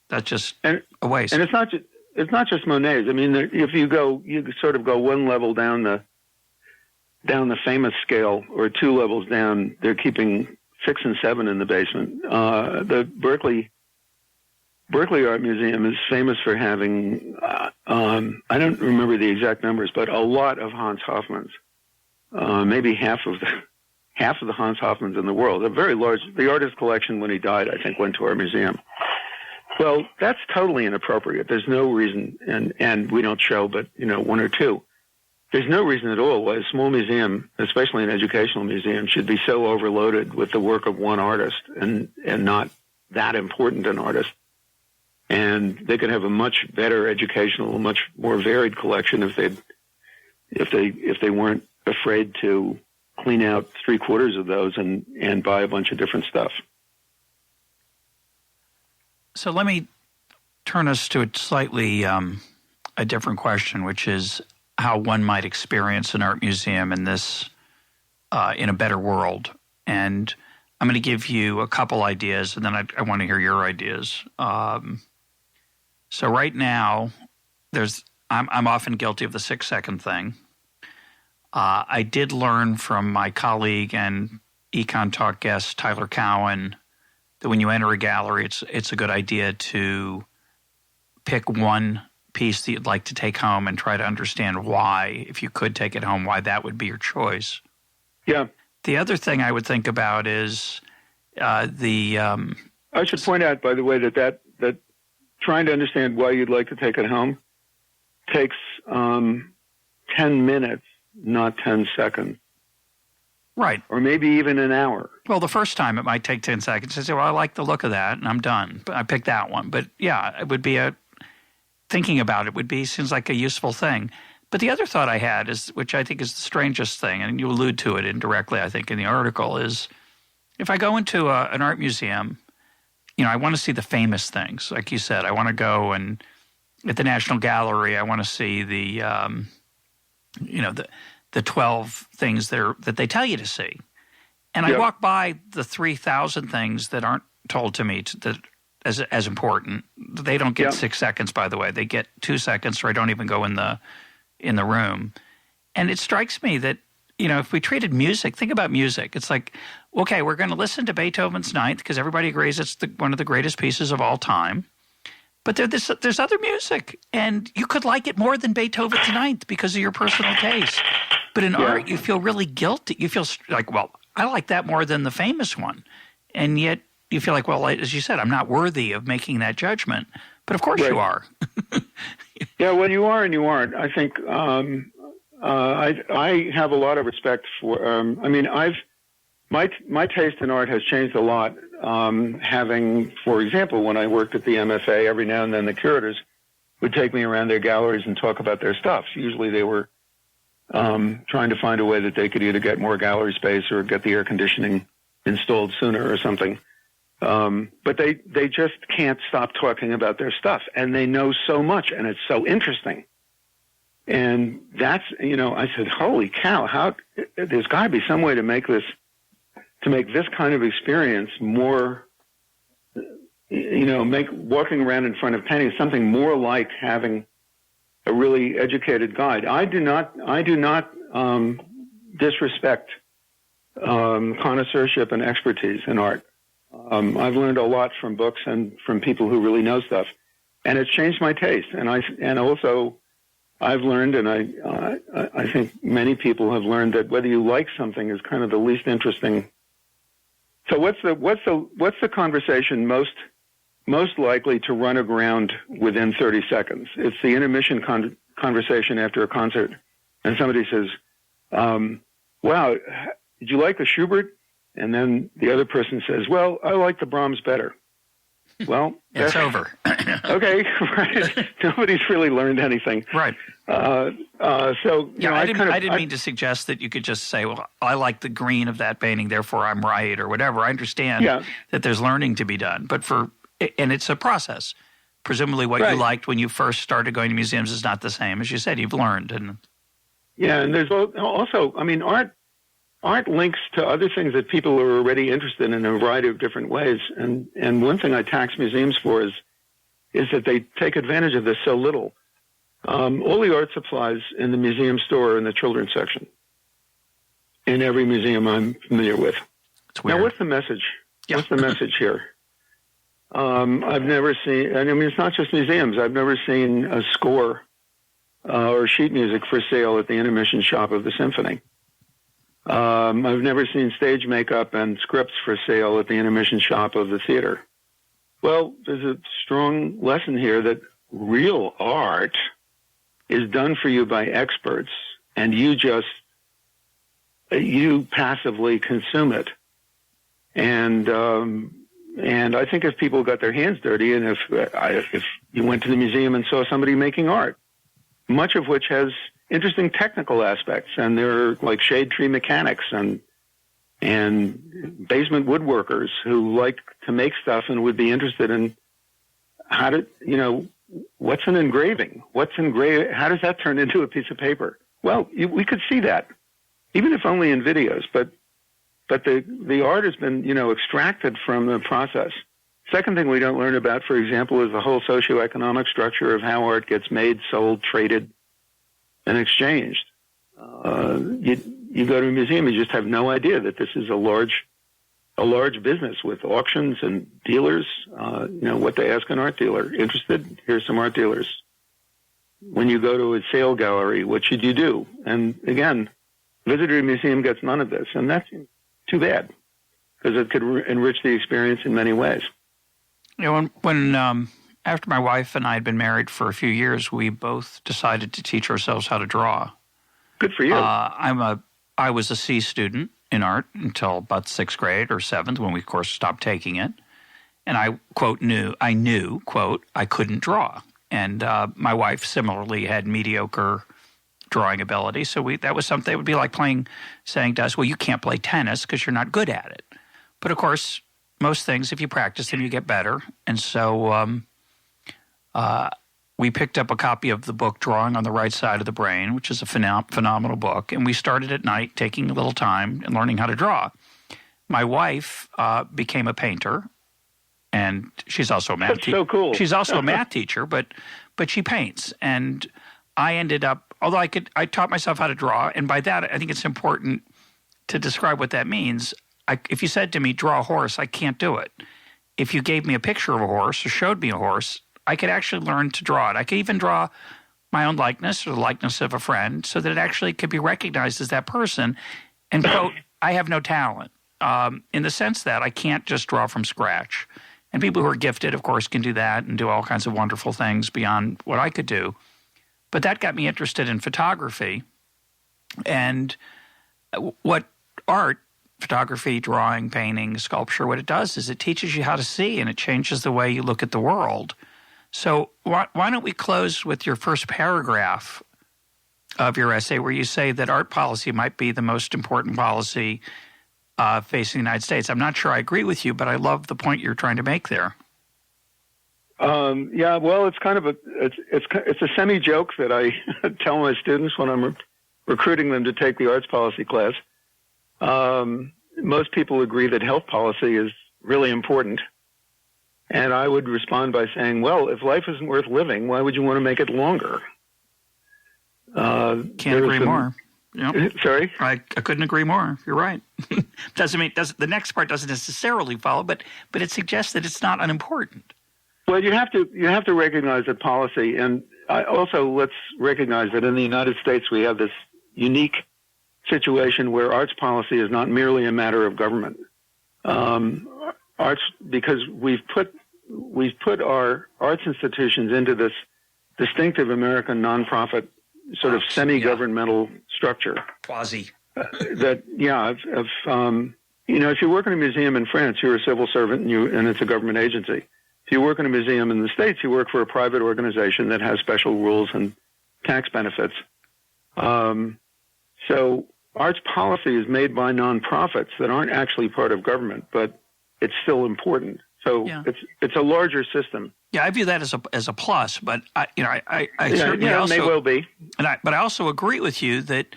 That's just a waste. And it's not just Monets. I mean, if you sort of go one level down the famous scale, or two levels down, they're keeping 6 and 7 in the basement. The Berkeley Art Museum is famous for having I don't remember the exact numbers, but a lot of Hans Hofmanns. Maybe half of the Hans Hofmanns in the world. The artist collection when he died, I think, went to our museum. Well, that's totally inappropriate. There's no reason, and we don't show, but, one or two. There's no reason at all why a small museum, especially an educational museum, should be so overloaded with the work of one artist and not that important an artist. And they could have a much better educational, much more varied collection if they weren't afraid to clean out 3/4 of those and buy a bunch of different stuff. So let me turn us to a slightly a different question, which is how one might experience an art museum in this in a better world. And I'm going to give you a couple ideas, and then I want to hear your ideas. So right now, I'm often guilty of the 6-second thing. I did learn from my colleague and EconTalk guest Tyler Cowan that when you enter a gallery, it's a good idea to pick one piece that you'd like to take home and try to understand why, if you could take it home, why that would be your choice. Yeah. The other thing I would think about is I should point out, by the way, that trying to understand why you'd like to take it home takes 10 minutes, not 10 seconds. Right. Or maybe even an hour. Well, the first time it might take 10 seconds. I say, well, I like the look of that, and I'm done. But I picked that one. But, yeah, it would be thinking about it seems like a useful thing. But the other thought I had is, which I think is the strangest thing, and you allude to it indirectly, I think, in the article, is if I go into an art museum, I want to see the famous things. Like you said, I want to go and at the National Gallery, I want to see the 12 things that they tell you to see. And I walk by the 3,000 things that aren't told to me as important. They don't get 6 seconds, by the way. They get 2 seconds, or I don't even go in the room. And it strikes me that, if we treated music, think about music. It's like, okay, we're going to listen to Beethoven's Ninth because everybody agrees it's one of the greatest pieces of all time. But there's other music, and you could like it more than Beethoven's Ninth because of your personal taste. But in art, you feel really guilty. You feel like, well, I like that more than the famous one. And yet you feel like, well, as you said, I'm not worthy of making that judgment. But of course you are. Yeah, well, you are and you aren't. I think I have a lot of respect for my taste in art has changed a lot. Having, for example, when I worked at the MFA, every now and then the curators would take me around their galleries and talk about their stuff. Usually they were trying to find a way that they could either get more gallery space or get the air conditioning installed sooner or something. But they just can't stop talking about their stuff, and they know so much, and it's so interesting. And that's, I said, holy cow, there's got to be some way to make this kind of experience more, make walking around in front of paintings something more like having a really educated guide. I do not disrespect connoisseurship and expertise in art. I've learned a lot from books and from people who really know stuff, and it's changed my taste. And also I've learned, and I think many people have learned, that whether you like something is kind of the least interesting. So what's the conversation most likely to run aground within 30 seconds? It's the intermission conversation after a concert, and somebody says, "Wow, did you like the Schubert?" And then the other person says, "Well, I like the Brahms better." Well, it's over. Okay, right. Nobody's really learned anything. Right. So, I didn't mean to suggest that you could just say, well, I like the green of that painting, therefore I'm right, or whatever. I understand that there's learning to be done, and it's a process. Presumably what you liked when you first started going to museums is not the same. As you said, you've learned. And there's also, art links to other things that people are already interested in a variety of different ways. And one thing I tax museums for is that they take advantage of this so little. All the art supplies in the museum store are in the children's section in every museum I'm familiar with. It's weird. Now, what's the message? Yeah. What's the message here? I've never seen, it's not just museums. I've never seen a score or sheet music for sale at the intermission shop of the symphony. I've never seen stage makeup and scripts for sale at the intermission shop of the theater. Well, there's a strong lesson here that real art is done for you by experts, and you passively consume it. And I think if people got their hands dirty, and if you went to the museum and saw somebody making art, much of which has interesting technical aspects, and they're like shade tree mechanics and basement woodworkers who like to make stuff and would be interested in how to, what's an engraving? How does that turn into a piece of paper? Well, we could see that, even if only in videos, but the art has been, extracted from the process. Second thing we don't learn about, for example, is the whole socioeconomic structure of how art gets made, sold, traded, and exchanged. You go to a museum, you just have no idea that this is a large business with auctions and dealers. What they ask an art dealer. Interested? Here's some art dealers. When you go to a sale gallery, what should you do? And again, visitor to a museum gets none of this, and that's too bad, because it could enrich the experience in many ways. When after my wife and I had been married for a few years, we both decided to teach ourselves how to draw. Good for you. I was a C student in art until about 6th grade or 7th, when we, of course, stopped taking it. And I, quote, knew, quote, I couldn't draw. And my wife similarly had mediocre drawing ability. So that was something, it would be like saying to us, well, you can't play tennis because you're not good at it. But, of course, most things, if you practice them, you get better. And so we picked up a copy of the book Drawing on the Right Side of the Brain, which is a phenomenal book. And we started at night taking a little time and learning how to draw. My wife became a painter, and she's also a math teacher. So cool. She's also a math teacher, but she paints. And I ended up, although I taught myself how to draw, and by that I think it's important to describe what that means. If you said to me, draw a horse, I can't do it. If you gave me a picture of a horse or showed me a horse, I could actually learn to draw it. I could even draw my own likeness or the likeness of a friend so that it actually could be recognized as that person. And, quote, I have no talent in the sense that I can't just draw from scratch. And people who are gifted, of course, can do that and do all kinds of wonderful things beyond what I could do. But that got me interested in photography. And what art, photography, drawing, painting, sculpture, what it does is it teaches you how to see, and it changes the way you look at the world. So why don't we close with your first paragraph of your essay, where you say that art policy might be the most important policy facing the United States. I'm not sure I agree with you, but I love the point you're trying to make there. Yeah, well, it's kind of it's a semi-joke that I tell my students when I'm recruiting them to take the arts policy class. Most people agree that health policy is really important. And I would respond by saying, well, if life isn't worth living, why would you want to make it longer? Can't agree more. Yep. Sorry? I couldn't agree more. You're right. The next part doesn't necessarily follow, but it suggests that it's not unimportant. Well, you have to recognize that policy, and also let's recognize that in the United States we have this unique situation where arts policy is not merely a matter of government. Arts, because we've put our arts institutions into this distinctive American nonprofit sort of semi-governmental structure. Quasi. If you work in a museum in France, you're a civil servant and it's a government agency. If you work in a museum in the States, you work for a private organization that has special rules and tax benefits. So arts policy is made by nonprofits that aren't actually part of government, but it's still important. So it's a larger system. Yeah, I view that as a plus, but I certainly also may well be. But I also agree with you that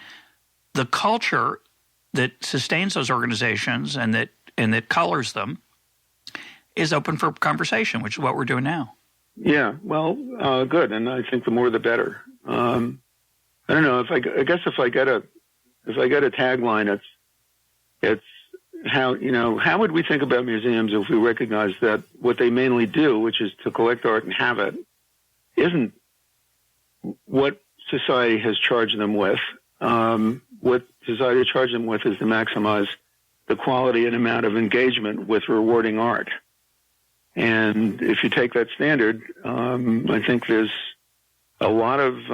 the culture that sustains those organizations and that colors them is open for conversation, which is what we're doing now. Yeah, well, good, and I think the more the better. I don't know if I guess if I get a tagline, it's how would we think about museums if we recognize that what they mainly do, which is to collect art and have it, isn't what society has charged them with. What society has charged them with is to maximize the quality and amount of engagement with rewarding art. And if you take that standard, I think there's a lot of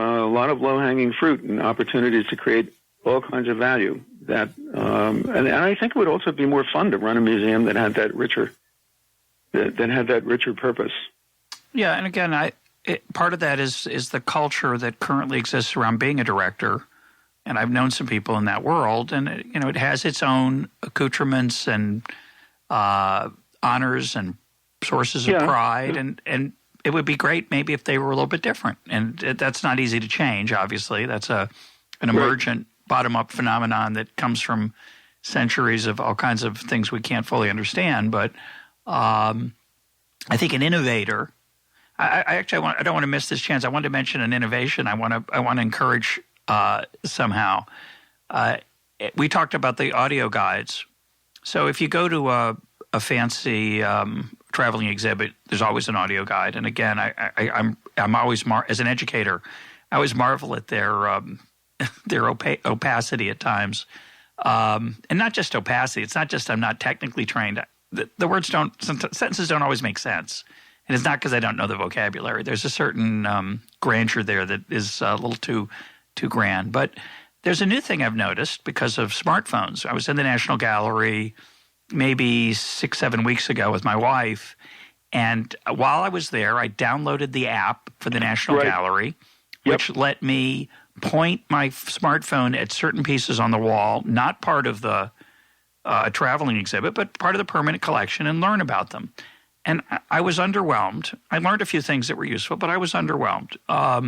low-hanging fruit and opportunities to create all kinds of value. That and I think it would also be more fun to run a museum that had that richer purpose. Yeah, and again, part of that is the culture that currently exists around being a director. And I've known some people in that world, and it has its own accoutrements and honors and sources of pride, and it would be great maybe if they were a little bit different. And that's not easy to change, obviously. That's an emergent bottom-up phenomenon that comes from centuries of all kinds of things we can't fully understand. But I think an innovator – I don't want to miss this chance. I wanted to mention an innovation I want to encourage somehow. We talked about the audio guides. So if you go to a fancy traveling exhibit, there's always an audio guide. And again, I'm always as an educator, I always marvel at their opacity at times, and not just opacity. It's not just I'm not technically trained. The words sentences don't always make sense, and it's not because I don't know the vocabulary. There's a certain grandeur there that is a little too grand. But there's a new thing I've noticed because of smartphones. I was in the National Gallery maybe 6-7 weeks ago with my wife, and while I was there, I downloaded the app for the National Gallery, which let me point my smartphone at certain pieces on the wall, not part of the traveling exhibit, but part of the permanent collection, and learn about them. And I was underwhelmed. I learned a few things that were useful, but I was underwhelmed. By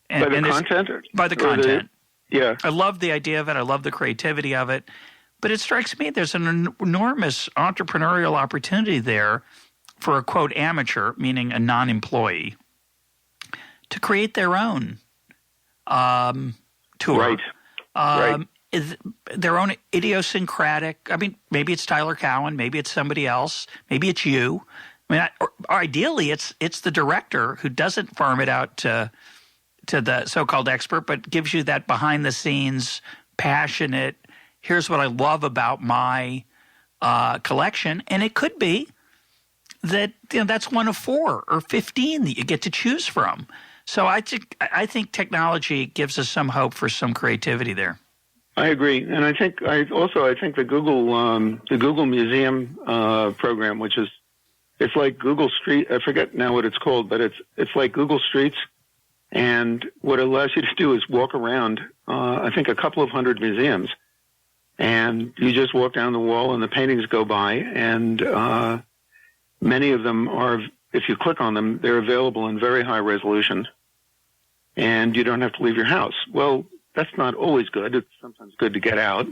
the content? By the content. I love the idea of it. I love the creativity of it. But it strikes me there's an enormous entrepreneurial opportunity there for a, quote, amateur, meaning a non-employee, to create their own tour. Their own idiosyncratic. I mean, maybe it's Tyler Cowen, maybe it's somebody else, maybe it's you. I mean, or ideally, it's the director who doesn't farm it out to the so-called expert, but gives you that behind-the-scenes, passionate. Here's what I love about my collection, and it could be that that's one of 4 or 15 that you get to choose from. So I think technology gives us some hope for some creativity there. I agree, and I think the Google Museum program, which is it's like Google Street. I forget now what it's called, but it's like Google Streets, and what it allows you to do is walk around. I think a couple of hundred museums, and you just walk down the wall, and the paintings go by, and many of them are. If you click on them, they're available in very high resolution, and you don't have to leave your house. Well, that's not always good. It's sometimes good to get out,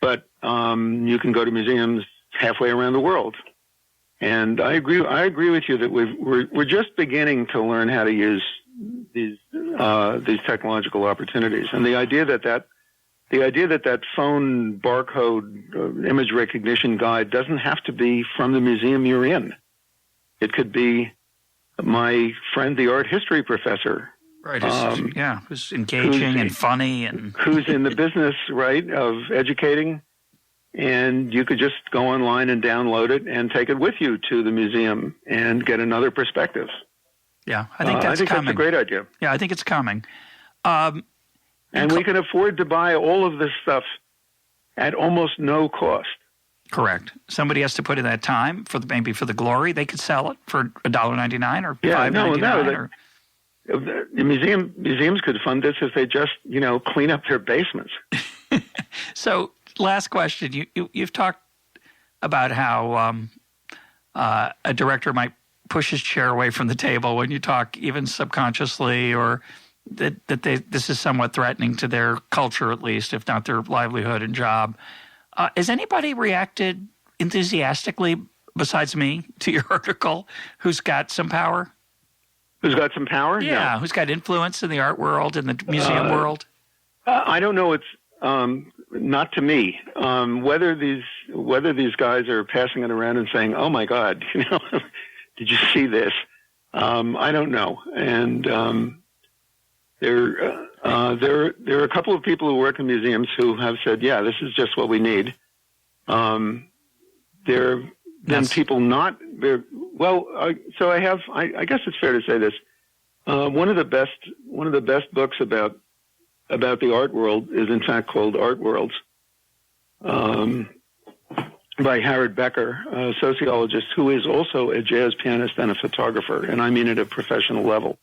but you can go to museums halfway around the world. And I agree with you that we're just beginning to learn how to use these technological opportunities, and the idea that the idea that phone barcode image recognition guide doesn't have to be from the museum you're in. It could be my friend, the art history professor. Right. Who's engaging and funny and who's in the business, right, of educating. And you could just go online and download it and take it with you to the museum and get another perspective. Yeah, I think that's that's a great idea. Yeah, I think it's coming. And we can afford to buy all of this stuff at almost no cost. Correct. Somebody has to put in that time maybe for the glory. They could sell it for $1.99 or $5.99. The museums could fund this if they just clean up their basements. So, last question: you've talked about how a director might push his chair away from the table when you talk, even subconsciously, or that this is somewhat threatening to their culture, at least, if not their livelihood and job. Has anybody reacted enthusiastically, besides me, to your article, who's got some power? Who's got some power? Yeah, no. Who's got influence in the art world, in the museum world? I don't know. It's not to me. Whether these guys are passing it around and saying, "Oh my God, did you see this?" I don't know. And there are a couple of people who work in museums who have said, "Yeah, this is just what we need." There have been people not there. Well, so I guess it's fair to say this. One of the best books about the art world is in fact called Art Worlds, by Howard Becker, a sociologist who is also a jazz pianist and a photographer, and I mean at a professional level.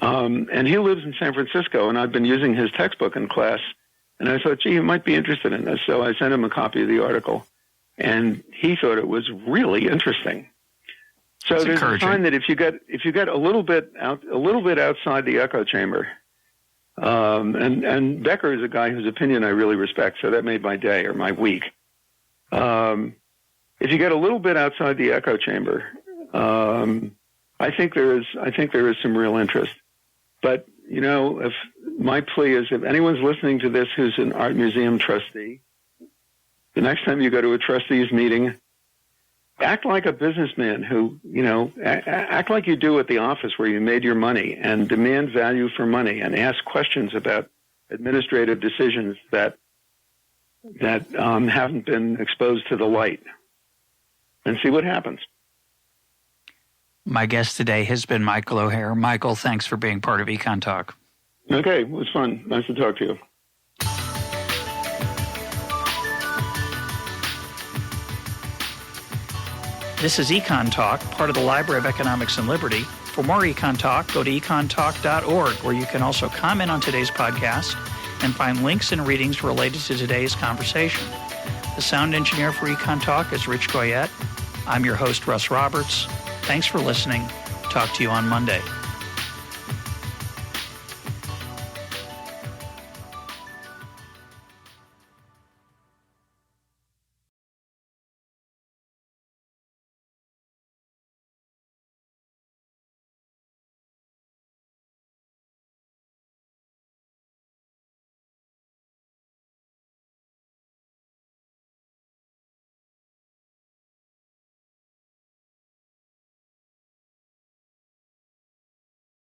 And he lives in San Francisco, and I've been using his textbook in class, and I thought, gee, he might be interested in this. So I sent him a copy of the article, and he thought it was really interesting. So That's there's encouraging. a sign that if you get a little bit outside the echo chamber, and Becker is a guy whose opinion I really respect, so that made my day or my week. If you get a little bit outside the echo chamber, I think there is some real interest. But if my plea is, if anyone's listening to this who's an art museum trustee, the next time you go to a trustees meeting, act like a businessman who, act like you do at the office where you made your money, and demand value for money and ask questions about administrative decisions that haven't been exposed to the light, and see what happens. My guest today has been Michael O'Hare. Michael, thanks for being part of EconTalk. Okay, it was fun. Nice to talk to you. This is EconTalk, part of the Library of Economics and Liberty. For more EconTalk, go to econtalk.org, where you can also comment on today's podcast and find links and readings related to today's conversation. The sound engineer for EconTalk is Rich Goyette. I'm your host, Russ Roberts. Thanks for listening. Talk to you on Monday.